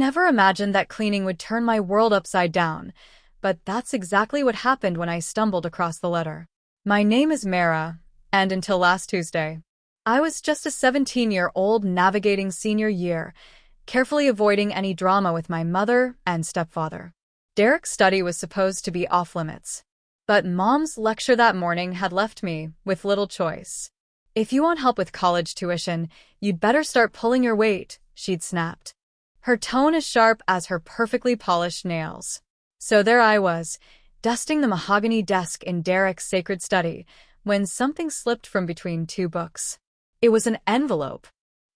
never imagined that cleaning would turn my world upside down, but that's exactly what happened when I stumbled across the letter. My name is Mera, and until last Tuesday, I was just a 17-year-old navigating senior year, carefully avoiding any drama with my mother and stepfather. Derek's study was supposed to be off-limits, but Mom's lecture that morning had left me with little choice. "If you want help with college tuition, you'd better start pulling your weight," she'd snapped, her tone as sharp as her perfectly polished nails. So there I was, dusting the mahogany desk in Derek's sacred study, when something slipped from between two books. It was an envelope,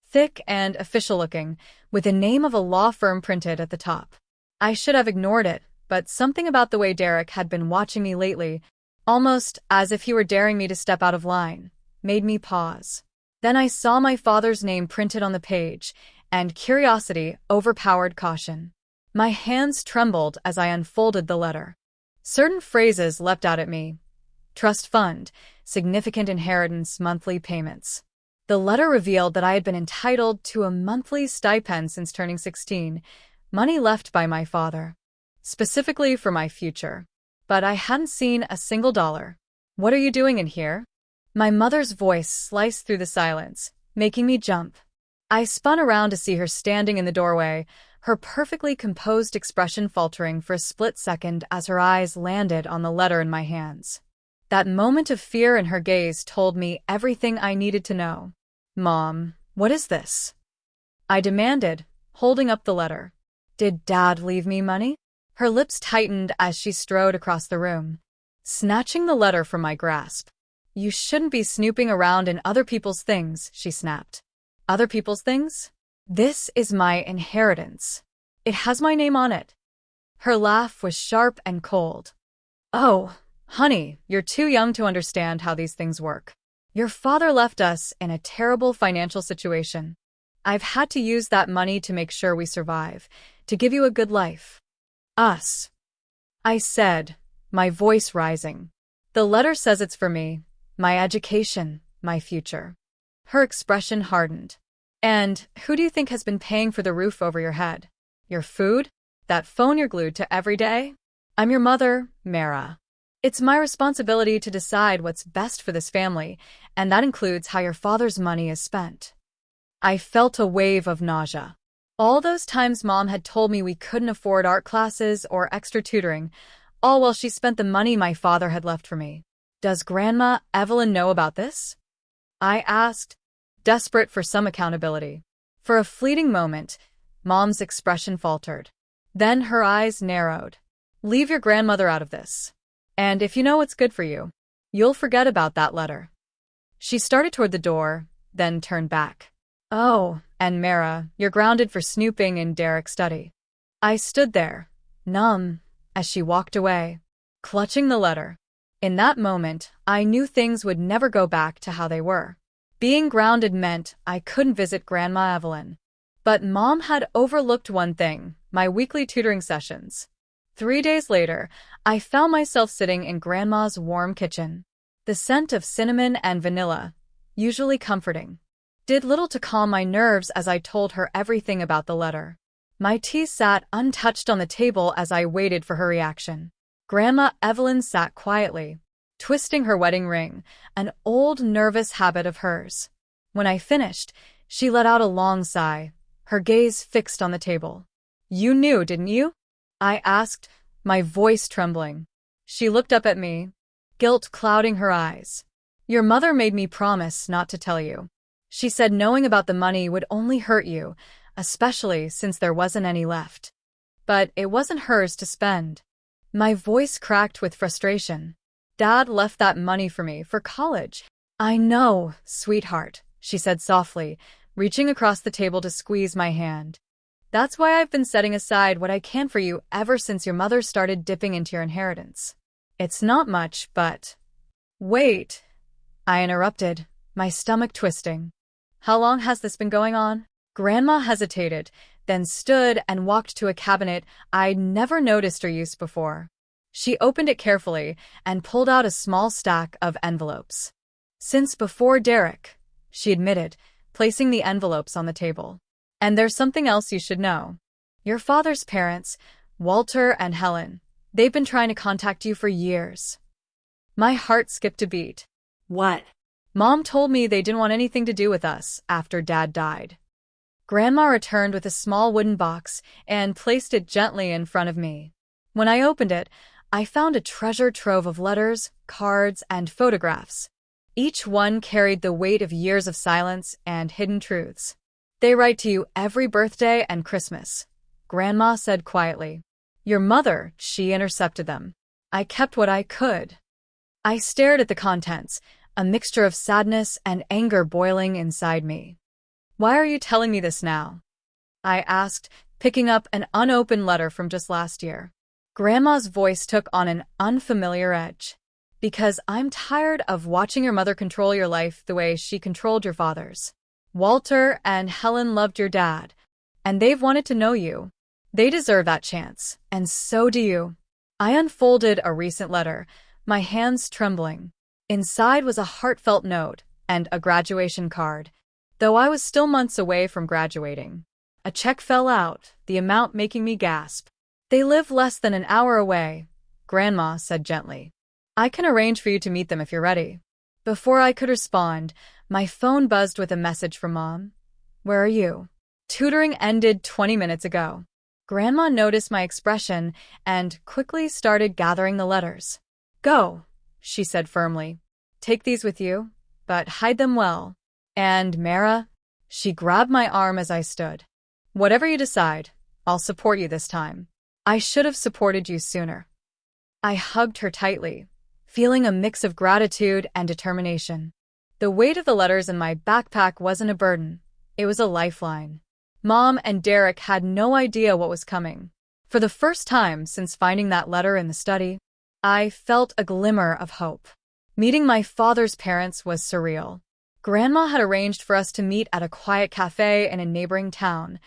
thick and official-looking, with the name of a law firm printed at the top. I should have ignored it, but something about the way Derek had been watching me lately, almost as if he were daring me to step out of line, made me pause. Then I saw my father's name printed on the page, and curiosity overpowered caution. My hands trembled as I unfolded the letter. Certain phrases leapt out at me. Trust fund, significant inheritance, monthly payments. The letter revealed that I had been entitled to a monthly stipend since turning 16, money left by my father, specifically for my future. But I hadn't seen a single dollar. "What are you doing in here?" My mother's voice sliced through the silence, making me jump. I spun around to see her standing in the doorway, her perfectly composed expression faltering for a split second as her eyes landed on the letter in my hands. That moment of fear in her gaze told me everything I needed to know. "Mom, what is this?" I demanded, holding up the letter. "Did Dad leave me money?" Her lips tightened as she strode across the room, snatching the letter from my grasp. "You shouldn't be snooping around in other people's things," she snapped. "Other people's things? This is my inheritance. It has my name on it." Her laugh was sharp and cold. "Oh, honey, you're too young to understand how these things work. Your father left us in a terrible financial situation. I've had to use that money to make sure we survive, to give you a good life." "Us," I said, my voice rising. "The letter says it's for me, my education, my future." Her expression hardened. "And who do you think has been paying for the roof over your head? Your food? That phone you're glued to every day? I'm your mother, Mera. It's my responsibility to decide what's best for this family, and that includes how your father's money is spent." I felt a wave of nausea. All those times Mom had told me we couldn't afford art classes or extra tutoring, all while she spent the money my father had left for me. "Does Grandma Evelyn know about this?" I asked, desperate for some accountability. For a fleeting moment, Mom's expression faltered. Then her eyes narrowed. "Leave your grandmother out of this. And if you know what's good for you, you'll forget about that letter." She started toward the door, then turned back. "Oh, and Mera, you're grounded for snooping in Derek's study." I stood there, numb, as she walked away, clutching the letter. In that moment, I knew things would never go back to how they were. Being grounded meant I couldn't visit Grandma Evelyn. But Mom had overlooked one thing, my weekly tutoring sessions. 3 days later, I found myself sitting in Grandma's warm kitchen. The scent of cinnamon and vanilla, usually comforting, did little to calm my nerves as I told her everything about the letter. My tea sat untouched on the table as I waited for her reaction. Grandma Evelyn sat quietly, twisting her wedding ring, an old nervous habit of hers. When I finished, she let out a long sigh, her gaze fixed on the table. "You knew, didn't you?" I asked, my voice trembling. She looked up at me, guilt clouding her eyes. "Your mother made me promise not to tell you. She said knowing about the money would only hurt you, especially since there wasn't any left. But it wasn't hers to spend." My voice cracked with frustration. "Dad left that money for me for college." "I know, sweetheart," she said softly, reaching across the table to squeeze my hand. "That's why I've been setting aside what I can for you ever since your mother started dipping into your inheritance. It's not much, but—" "Wait," I interrupted, my stomach twisting. "How long has this been going on?" Grandma hesitated, then stood and walked to a cabinet I'd never noticed or used before. She opened it carefully and pulled out a small stack of envelopes. "Since before Derek," she admitted, placing the envelopes on the table. "And there's something else you should know. Your father's parents, Walter and Helen, they've been trying to contact you for years. My heart skipped a beat. What? Mom told me they didn't want anything to do with us after Dad died. Grandma returned with a small wooden box and placed it gently in front of me. When I opened it, I found a treasure trove of letters, cards, and photographs. Each one carried the weight of years of silence and hidden truths. They write to you every birthday and Christmas, Grandma said quietly. Your mother, she intercepted them. I kept what I could. I stared at the contents, a mixture of sadness and anger boiling inside me. Why are you telling me this now? I asked, picking up an unopened letter from just last year. Grandma's voice took on an unfamiliar edge. Because I'm tired of watching your mother control your life the way she controlled your father's. Walter and Helen loved your dad, and they've wanted to know you. They deserve that chance, and so do you. I unfolded a recent letter, my hands trembling. Inside was a heartfelt note and a graduation card, though I was still months away from graduating. A check fell out, the amount making me gasp. They live less than an hour away, Grandma said gently. I can arrange for you to meet them if you're ready. Before I could respond, my phone buzzed with a message from Mom. Where are you? Tutoring ended 20 minutes ago. Grandma noticed my expression and quickly started gathering the letters. Go, she said firmly. Take these with you, but hide them well. And Mera? She grabbed my arm as I stood. Whatever you decide, I'll support you this time. I should have supported you sooner. I hugged her tightly, feeling a mix of gratitude and determination. The weight of the letters in my backpack wasn't a burden. It was a lifeline. Mom and Derek had no idea what was coming. For the first time since finding that letter in the study, I felt a glimmer of hope. Meeting my father's parents was surreal. Grandma had arranged for us to meet at a quiet cafe in a neighboring town,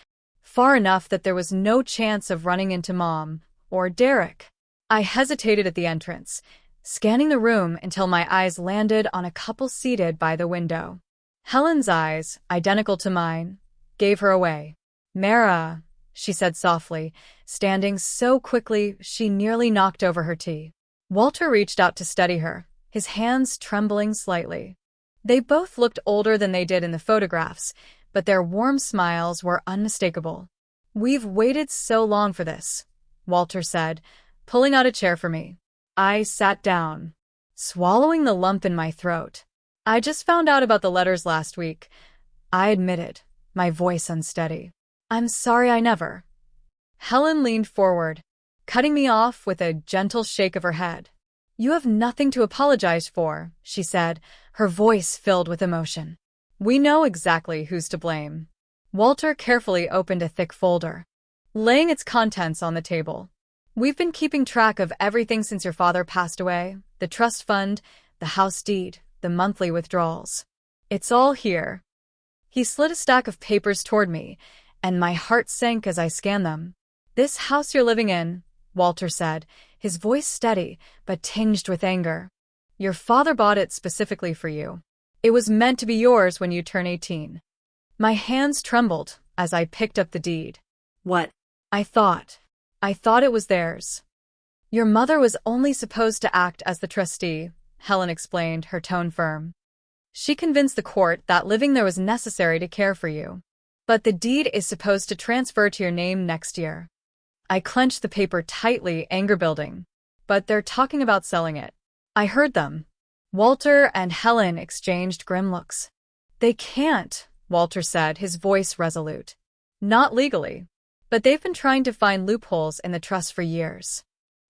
far enough that there was no chance of running into Mom or Derek. I hesitated at the entrance, scanning the room until my eyes landed on a couple seated by the window. Helen's eyes, identical to mine, gave her away. Mera, she said softly, standing so quickly she nearly knocked over her tea. Walter reached out to steady her, his hands trembling slightly. They both looked older than they did in the photographs, but their warm smiles were unmistakable. We've waited so long for this, Walter said, pulling out a chair for me. I sat down, swallowing the lump in my throat. I just found out about the letters last week, I admitted, my voice unsteady. I'm sorry I never. Helen leaned forward, cutting me off with a gentle shake of her head. You have nothing to apologize for, she said, her voice filled with emotion. We know exactly who's to blame. Walter carefully opened a thick folder, laying its contents on the table. We've been keeping track of everything since your father passed away, the trust fund, the house deed, the monthly withdrawals. It's all here. He slid a stack of papers toward me, and my heart sank as I scanned them. This house you're living in, Walter said, his voice steady but tinged with anger. Your father bought it specifically for you. It was meant to be yours when you turn 18. My hands trembled as I picked up the deed. What? I thought it was theirs. Your mother was only supposed to act as the trustee, Helen explained, her tone firm. She convinced the court that living there was necessary to care for you. But the deed is supposed to transfer to your name next year. I clenched the paper tightly, anger building. But they're talking about selling it. I heard them. Walter and Helen exchanged grim looks. They can't, Walter said, his voice resolute. Not legally. But they've been trying to find loopholes in the trust for years.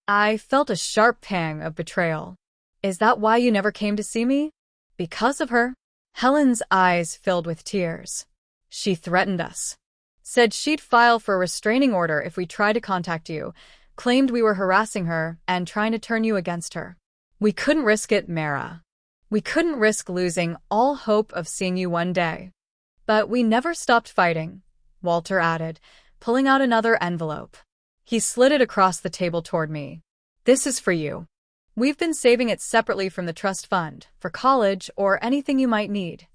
I felt a sharp pang of betrayal. Is that why you never came to see me? Because of her? Helen's eyes filled with tears. She threatened us. Said she'd file for a restraining order if we tried to contact you, claimed we were harassing her and trying to turn you against her. We couldn't risk it, Mera. We couldn't risk losing all hope of seeing you one day. But we never stopped fighting, Walter added, pulling out another envelope. He slid it across the table toward me. This is for you. We've been saving it separately from the trust fund, for college or anything you might need.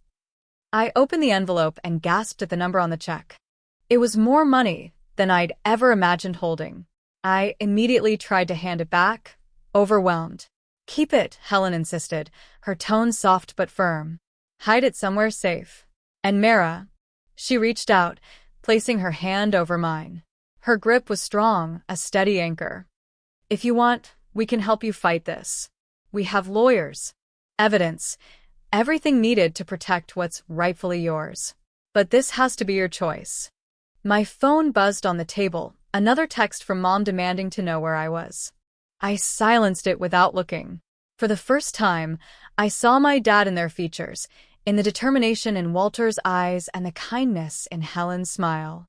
I opened the envelope and gasped at the number on the check. It was more money, than I'd ever imagined holding. I immediately tried to hand it back, overwhelmed. Keep it, Helen insisted, her tone soft but firm. Hide it somewhere safe. And Mera. She reached out, placing her hand over mine. Her grip was strong, a steady anchor. If you want, we can help you fight this. We have lawyers. Evidence. Everything needed to protect what's rightfully yours. But this has to be your choice. My phone buzzed on the table, another text from Mom demanding to know where I was. I silenced it without looking. For the first time, I saw my dad in their features, in the determination in Walter's eyes and the kindness in Helen's smile.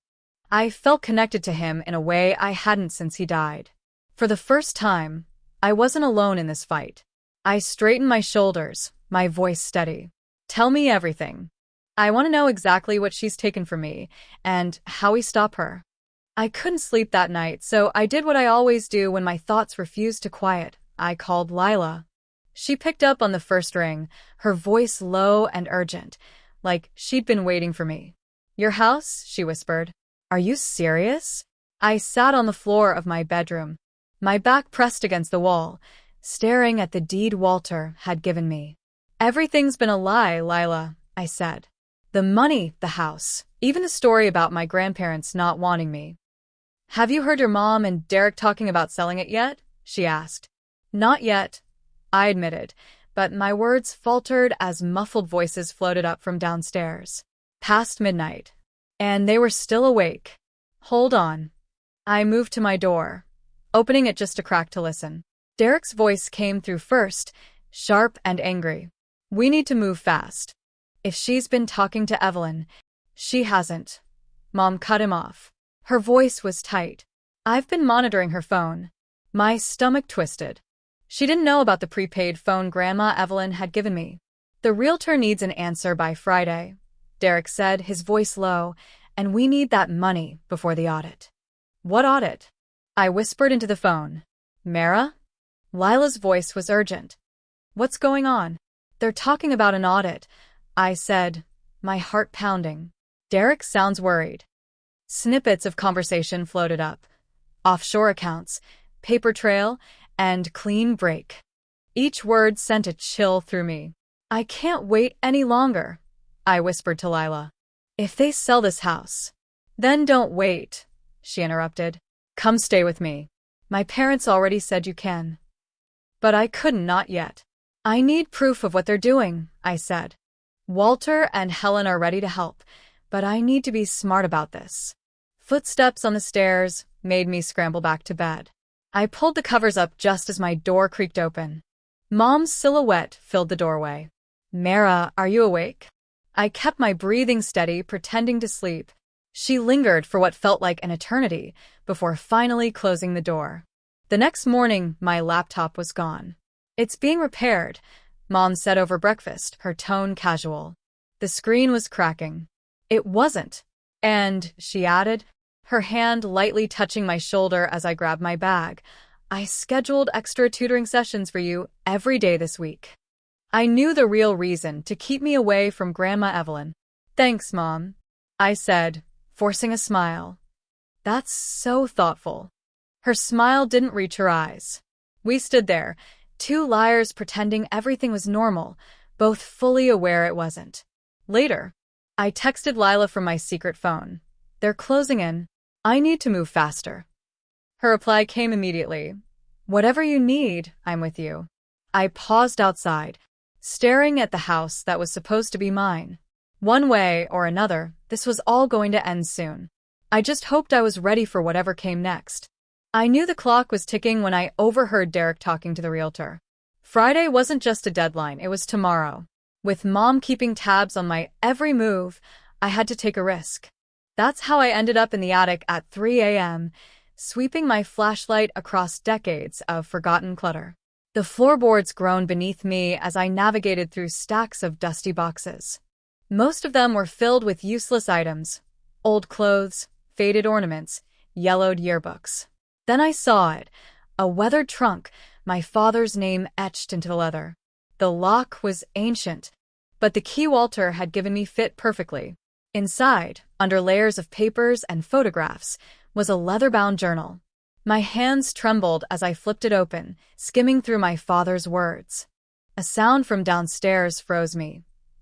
I felt connected to him in a way I hadn't since he died. For the first time, I wasn't alone in this fight. I straightened my shoulders, my voice steady. Tell me everything. I want to know exactly what she's taken from me, and how we stop her. I couldn't sleep that night, so I did what I always do when my thoughts refused to quiet. I called Lila. She picked up on the first ring, her voice low and urgent, like she'd been waiting for me. Your house? She whispered. Are you serious? I sat on the floor of my bedroom, my back pressed against the wall, staring at the deed Walter had given me. Everything's been a lie, Lila, I said. The money, the house, even the story about my grandparents not wanting me. Have you heard your mom and Derek talking about selling it yet? She asked. Not yet, I admitted, but my words faltered as muffled voices floated up from downstairs. Past midnight. And they were still awake. Hold on. I moved to my door, opening it just a crack to listen. Derek's voice came through first, sharp and angry. We need to move fast. If she's been talking to Evelyn, she hasn't. Mom cut him off. Her voice was tight. I've been monitoring her phone. My stomach twisted. She didn't know about the prepaid phone Grandma Evelyn had given me. The realtor needs an answer by Friday, Derek said, his voice low, and we need that money before the audit. What audit? I whispered into the phone. Mera? Lila's voice was urgent. What's going on? They're talking about an audit, I said, my heart pounding. Derek sounds worried. Snippets of conversation floated up. Offshore accounts, paper trail, and clean break. Each word sent a chill through me. I can't wait any longer, I whispered to Lila. If they sell this house, then don't wait, she interrupted. Come stay with me. My parents already said you can. But I couldn't, not yet. I need proof of what they're doing, I said. Walter and Helen are ready to help, but I need to be smart about this. Footsteps on the stairs made me scramble back to bed. I pulled the covers up just as my door creaked open. Mom's silhouette filled the doorway. Mera, are you awake? I kept my breathing steady, pretending to sleep. She lingered for what felt like an eternity before finally closing the door. The next morning, my laptop was gone. It's being repaired, Mom said over breakfast, her tone casual. The screen was cracking. It wasn't. And, she added, her hand lightly touching my shoulder as I grabbed my bag, I scheduled extra tutoring sessions for you every day this week. I knew the real reason to keep me away from Grandma Evelyn. Thanks, Mom, I said, forcing a smile. That's so thoughtful. Her smile didn't reach her eyes. We stood there, two liars pretending everything was normal, both fully aware it wasn't. Later, I texted Lila from my secret phone. They're closing in. I need to move faster. Her reply came immediately. Whatever you need, I'm with you. I paused outside, staring at the house that was supposed to be mine. One way or another, this was all going to end soon. I just hoped I was ready for whatever came next. I knew the clock was ticking when I overheard Derek talking to the realtor. Friday wasn't just a deadline, it was tomorrow. With Mom keeping tabs on my every move, I had to take a risk. That's how I ended up in the attic at 3 a.m., sweeping my flashlight across decades of forgotten clutter. The floorboards groaned beneath me as I navigated through stacks of dusty boxes. Most of them were filled with useless items, old clothes, faded ornaments, yellowed yearbooks. Then I saw it, a weathered trunk, my father's name etched into the leather. The lock was ancient, but the key Walter had given me fit perfectly. Inside, under layers of papers and photographs, was a leather-bound journal. My hands trembled as I flipped it open, skimming through my father's words. A sound from downstairs froze me.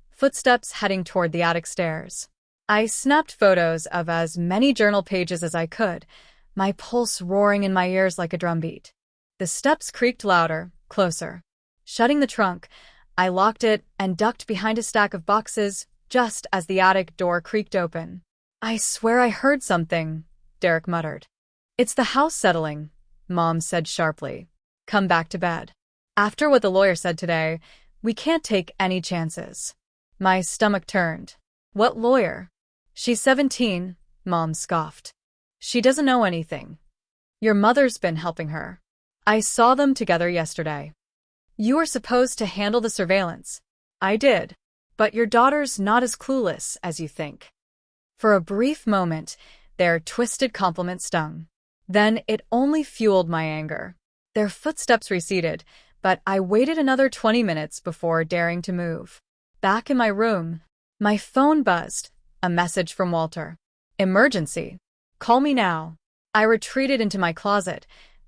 Footsteps heading toward the attic stairs. I snapped photos of as many journal pages as I could, my pulse roaring in my ears like a drumbeat. The steps creaked louder, closer. Shutting the trunk, I locked it and ducked behind a stack of boxes just as the attic door creaked open. "I swear I heard something," Derek muttered. "It's the house settling," Mom said sharply. "Come back to bed. After what the lawyer said today, we can't take any chances." My stomach turned. "What lawyer?" "She's 17, Mom scoffed. "She doesn't know anything. Your mother's been helping her. I saw them together yesterday." "You were supposed to handle the surveillance." "I did. But your daughter's not as clueless as you think." For a brief moment, their twisted compliment stung. Then it only fueled my anger. Their footsteps receded, but I waited another 20 minutes before daring to move. Back in my room, my phone buzzed. A message from Walter. "Emergency. Call me now." I retreated into my closet,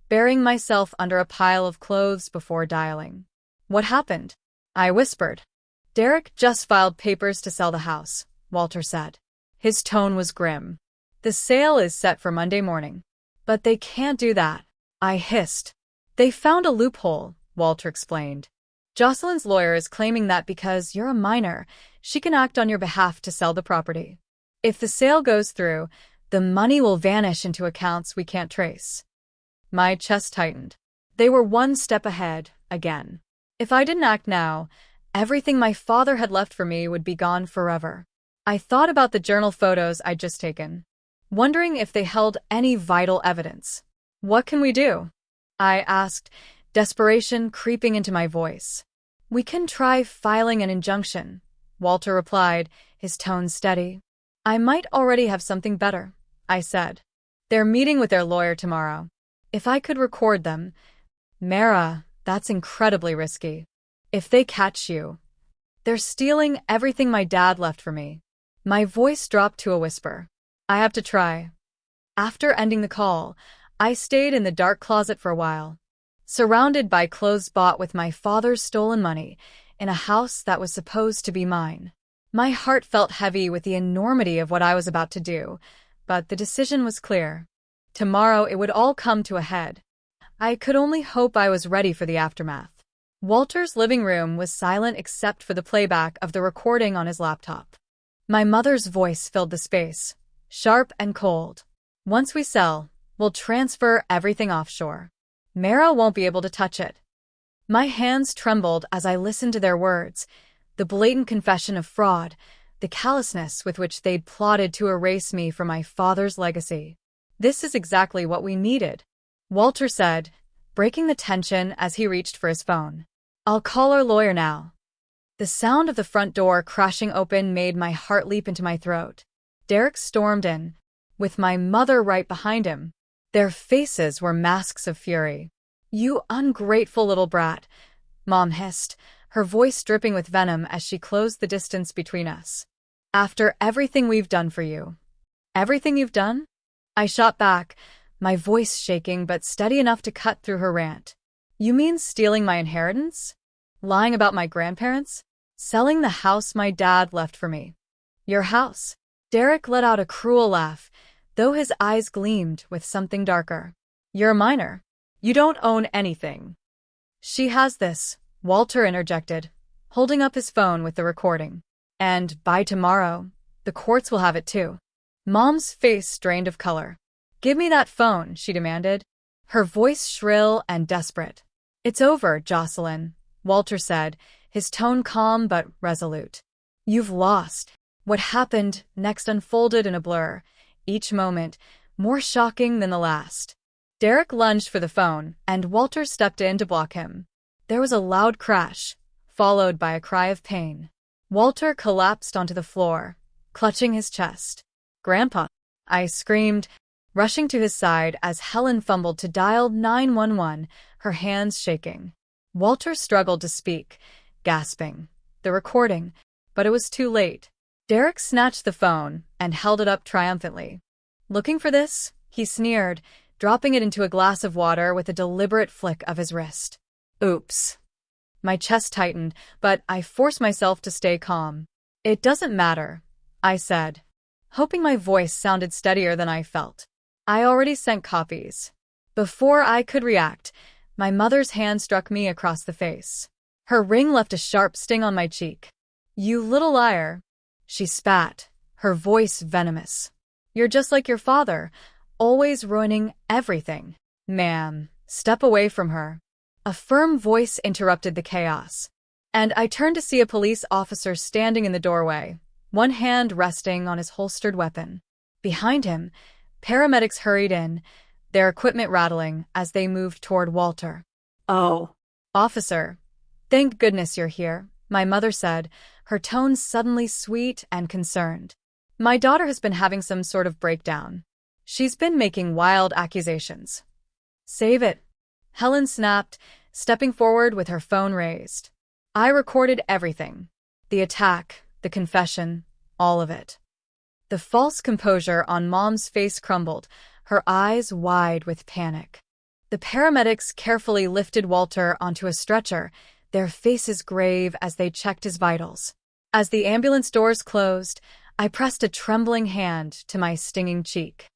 burying myself under a pile of clothes before dialing. "What happened?" I whispered. "Derek just filed papers to sell the house," Walter said. His tone was grim. "The sale is set for Monday morning." "But they can't do that," I hissed. "They found a loophole," Walter explained. "Jocelyn's lawyer is claiming that because you're a minor, she can act on your behalf to sell the property. If the sale goes through, the money will vanish into accounts we can't trace." My chest tightened. They were one step ahead, again. If I didn't act now, everything my father had left for me would be gone forever. I thought about the journal photos I'd just taken, wondering if they held any vital evidence. "What can we do?" I asked, desperation creeping into my voice. "We can try filing an injunction," Walter replied, his tone steady. "I might already have something better," I said. "They're meeting with their lawyer tomorrow. If I could record them—" "Mera, that's incredibly risky. If they catch you, they're stealing everything my dad left for me." My voice dropped to a whisper. "I have to try." After ending the call, I stayed in the dark closet for a while, surrounded by clothes bought with my father's stolen money, in a house that was supposed to be mine. My heart felt heavy with the enormity of what I was about to do, but the decision was clear. Tomorrow it would all come to a head. I could only hope I was ready for the aftermath. Walter's living room was silent except for the playback of the recording on his laptop. My mother's voice filled the space, sharp and cold. "Once we sell, we'll transfer everything offshore. Mera won't be able to touch it." My hands trembled as I listened to their words, the blatant confession of fraud, the callousness with which they'd plotted to erase me from my father's legacy. "This is exactly what we needed," Walter said, breaking the tension as he reached for his phone. "I'll call our lawyer now." The sound of the front door crashing open made my heart leap into my throat. Derek stormed in, with my mother right behind him. Their faces were masks of fury. "You ungrateful little brat," Mom hissed, her voice dripping with venom as she closed the distance between us. "After everything we've done for you." "Everything you've done?" I shot back, my voice shaking but steady enough to cut through her rant. "You mean stealing my inheritance? Lying about my grandparents? Selling the house my dad left for me?" "Your house." Derek let out a cruel laugh, though his eyes gleamed with something darker. "You're a minor. You don't own anything." "She has this," Walter interjected, holding up his phone with the recording. "And by tomorrow, the courts will have it too." Mom's face drained of color. "Give me that phone," she demanded, her voice shrill and desperate. "It's over, Jocelyn," Walter said, his tone calm but resolute. "You've lost." What happened next unfolded in a blur, each moment more shocking than the last. Derek lunged for the phone, and Walter stepped in to block him. There was a loud crash, followed by a cry of pain. Walter collapsed onto the floor, clutching his chest. "Grandpa!" I screamed, rushing to his side as Helen fumbled to dial 911, her hands shaking. Walter struggled to speak, gasping. The recording, but it was too late. Derek snatched the phone and held it up triumphantly. "Looking for this?" He sneered, dropping it into a glass of water with a deliberate flick of his wrist. Oops. My chest tightened, but I forced myself to stay calm. It doesn't matter, I said, hoping my voice sounded steadier than I felt. I already sent copies. Before I could react, my mother's hand struck me across the face. Her ring left a sharp sting on my cheek. You little liar. She spat, her voice venomous. You're just like your father, always ruining everything. Ma'am, step away from her. A firm voice interrupted the chaos, and I turned to see a police officer standing in the doorway, one hand resting on his holstered weapon. Behind him, paramedics hurried in, their equipment rattling as they moved toward Walter. Oh. Officer, thank goodness you're here, my mother said, her tone suddenly sweet and concerned. My daughter has been having some sort of breakdown. She's been making wild accusations. Save it, Helen snapped, stepping forward with her phone raised. I recorded everything. The attack, the confession, all of it. The false composure on Mom's face crumbled, her eyes wide with panic. The paramedics carefully lifted Walter onto a stretcher, their faces grave as they checked his vitals. As the ambulance doors closed, I pressed a trembling hand to my stinging cheek.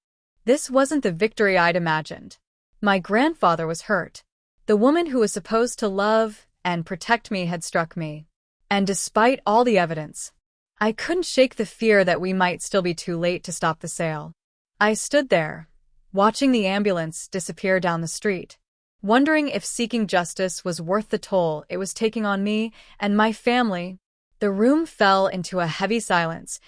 This wasn't the victory I'd imagined. My grandfather was hurt. The woman who was supposed to love and protect me had struck me. And despite all the evidence, I couldn't shake the fear that we might still be too late to stop the sale. I stood there, watching the ambulance disappear down the street, wondering if seeking justice was worth the toll it was taking on me and my family. The room fell into a heavy silence,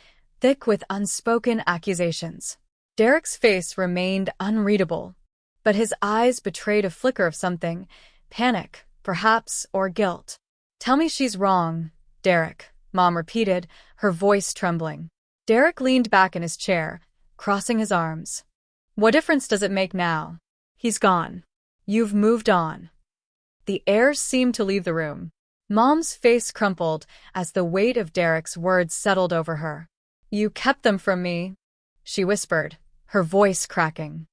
thick with unspoken accusations. Derek's face remained unreadable, but his eyes betrayed a flicker of something, panic, perhaps, or guilt. Tell me she's wrong, Derek, Mom repeated, her voice trembling. Derek leaned back in his chair, crossing his arms. What difference does it make now? He's gone. You've moved on. The air seemed to leave the room. Mom's face crumpled as the weight of Derek's words settled over her. You kept them from me, she whispered, her voice cracking.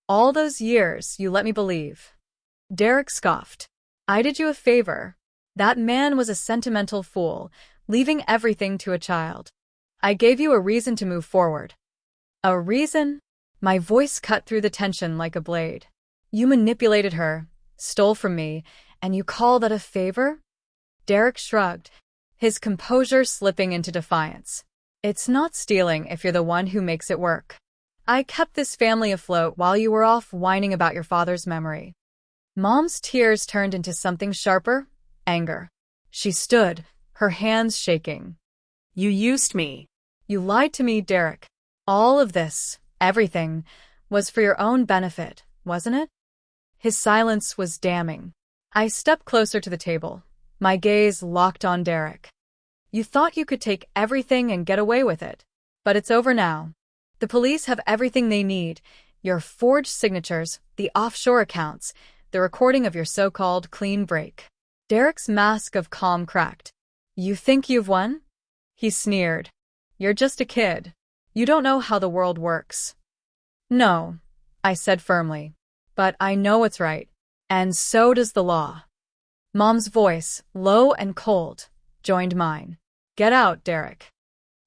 All those years you let me believe. Derek scoffed. I did you a favor. That man was a sentimental fool, leaving everything to a child. I gave you a reason to move forward. A reason? My voice cut through the tension like a blade. You manipulated her, stole from me, and you call that a favor? Derek shrugged, his composure slipping into defiance. It's not stealing if you're the one who makes it work. I kept this family afloat while you were off whining about your father's memory. Mom's tears turned into something sharper, anger. She stood, her hands shaking. You used me. You lied to me, Derek. All of this, everything, was for your own benefit, wasn't it? His silence was damning. I stepped closer to the table, my gaze locked on Derek. You thought you could take everything and get away with it. But it's over now. The police have everything they need, your forged signatures, the offshore accounts, the recording of your so-called clean break. Derek's mask of calm cracked. You think you've won? He sneered. You're just a kid. You don't know how the world works. No, I said firmly. But I know what's right. And so does the law. Mom's voice, low and cold, joined mine. Get out, Derek.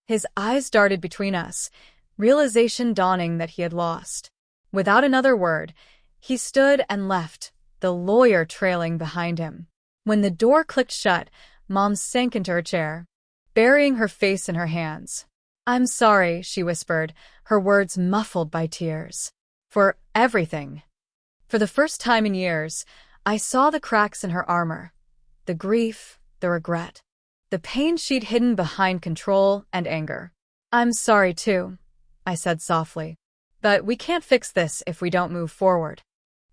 His eyes darted between us, realization dawning that he had lost. Without another word, he stood and left, the lawyer trailing behind him. When the door clicked shut, Mom sank into her chair, burying her face in her hands. I'm sorry, she whispered, her words muffled by tears. For everything. For the first time in years, I saw the cracks in her armor, the grief, the regret, the pain she'd hidden behind control and anger. I'm sorry too, I said softly. But we can't fix this if we don't move forward.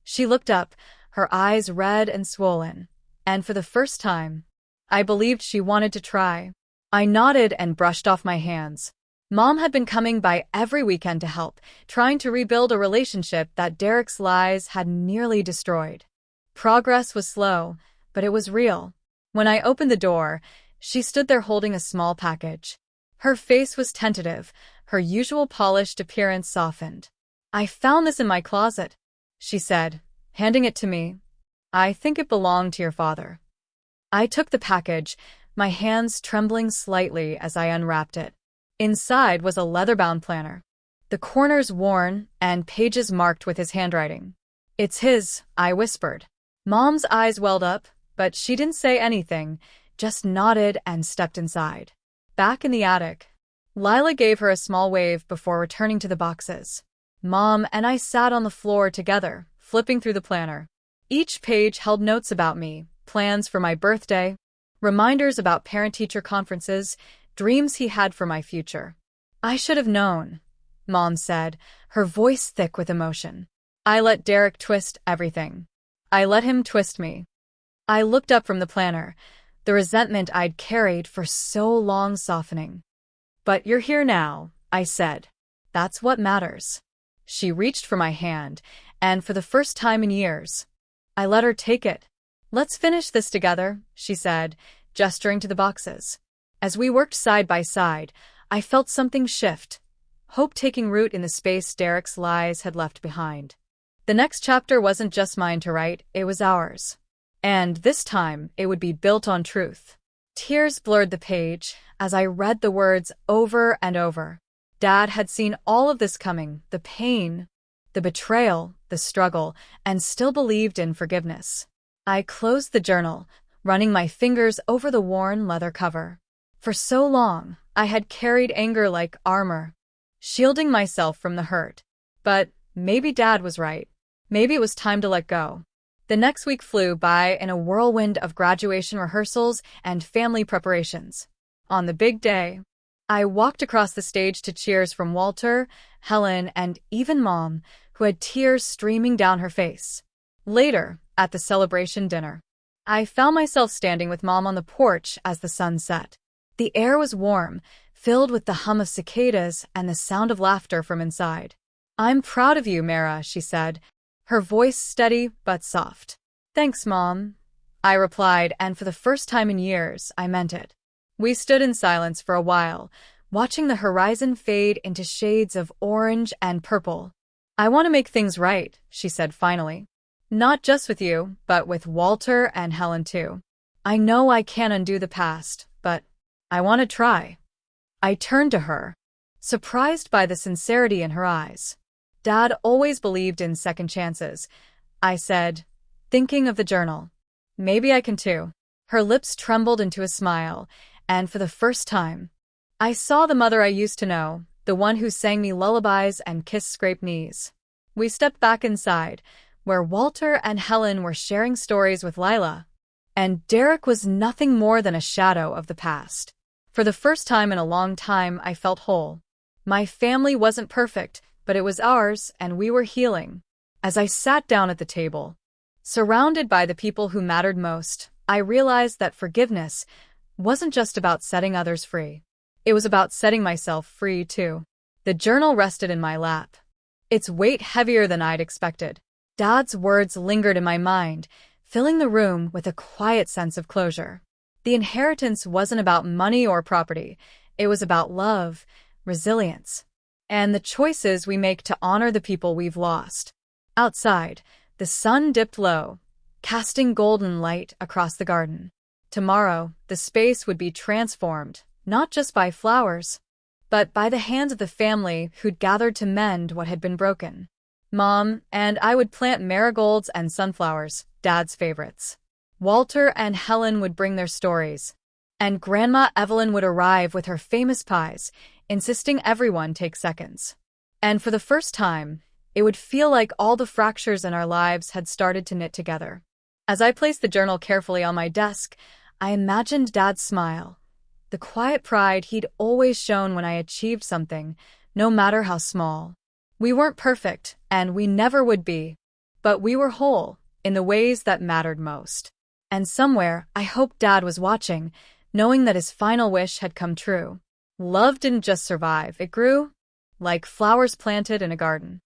She looked up, her eyes red and swollen, and for the first time, I believed she wanted to try. I nodded and brushed off my hands. Mom had been coming by every weekend to help, trying to rebuild a relationship that Derek's lies had nearly destroyed. Progress was slow, but it was real. When I opened the door, she stood there holding a small package. Her face was tentative, her usual polished appearance softened. I found this in my closet, she said, handing it to me. I think it belonged to your father. I took the package, my hands trembling slightly as I unwrapped it. Inside was a leather-bound planner, the corners worn and pages marked with his handwriting. It's his, I whispered. Mom's eyes welled up, but she didn't say anything, just nodded and stepped inside. Back in the attic, Lila gave her a small wave before returning to the boxes. Mom and I sat on the floor together, flipping through the planner. Each page held notes about me, plans for my birthday, reminders about parent-teacher conferences, dreams he had for my future. I should have known, Mom said, her voice thick with emotion. I let Derek twist everything. I let him twist me. I looked up from the planner, the resentment I'd carried for so long softening. But you're here now, I said. That's what matters. She reached for my hand, and for the first time in years, I let her take it. Let's finish this together, she said, gesturing to the boxes. As we worked side by side, I felt something shift, hope taking root in the space Derek's lies had left behind. The next chapter wasn't just mine to write, it was ours. And this time, it would be built on truth. Tears blurred the page as I read the words over and over. Dad had seen all of this coming, the pain, the betrayal, the struggle, and still believed in forgiveness. I closed the journal, running my fingers over the worn leather cover. For so long, I had carried anger like armor, shielding myself from the hurt. But maybe Dad was right. Maybe it was time to let go. The next week flew by in a whirlwind of graduation rehearsals and family preparations. On the big day, I walked across the stage to cheers from Walter, Helen, and even Mom, who had tears streaming down her face. Later, at the celebration dinner, I found myself standing with Mom on the porch as the sun set. The air was warm, filled with the hum of cicadas and the sound of laughter from inside. I'm proud of you, Mera, she said, her voice steady but soft. Thanks, Mom, I replied, and for the first time in years, I meant it. We stood in silence for a while, watching the horizon fade into shades of orange and purple. I want to make things right, she said finally. Not just with you, but with Walter and Helen too. I know I can't undo the past, but I want to try. I turned to her, surprised by the sincerity in her eyes. Dad always believed in second chances, I said, thinking of the journal. Maybe I can too. Her lips trembled into a smile, and for the first time, I saw the mother I used to know, the one who sang me lullabies and kissed scraped knees. We stepped back inside, where Walter and Helen were sharing stories with Lila, and Derek was nothing more than a shadow of the past. For the first time in a long time, I felt whole. My family wasn't perfect, but it was ours, and we were healing. As I sat down at the table, surrounded by the people who mattered most, I realized that forgiveness wasn't just about setting others free. It was about setting myself free, too. The journal rested in my lap, its weight heavier than I'd expected. Dad's words lingered in my mind, filling the room with a quiet sense of closure. The inheritance wasn't about money or property. It was about love, resilience, and the choices we make to honor the people we've lost. Outside, the sun dipped low, casting golden light across the garden. Tomorrow, the space would be transformed, not just by flowers, but by the hands of the family who'd gathered to mend what had been broken. Mom and I would plant marigolds and sunflowers, Dad's favorites. Walter and Helen would bring their stories, and Grandma Evelyn would arrive with her famous pies, insisting everyone take seconds. And for the first time, it would feel like all the fractures in our lives had started to knit together. As I placed the journal carefully on my desk, I imagined Dad's smile, the quiet pride he'd always shown when I achieved something, no matter how small. We weren't perfect, and we never would be, but we were whole in the ways that mattered most. And somewhere, I hoped Dad was watching, knowing that his final wish had come true. Love didn't just survive, it grew, like flowers planted in a garden.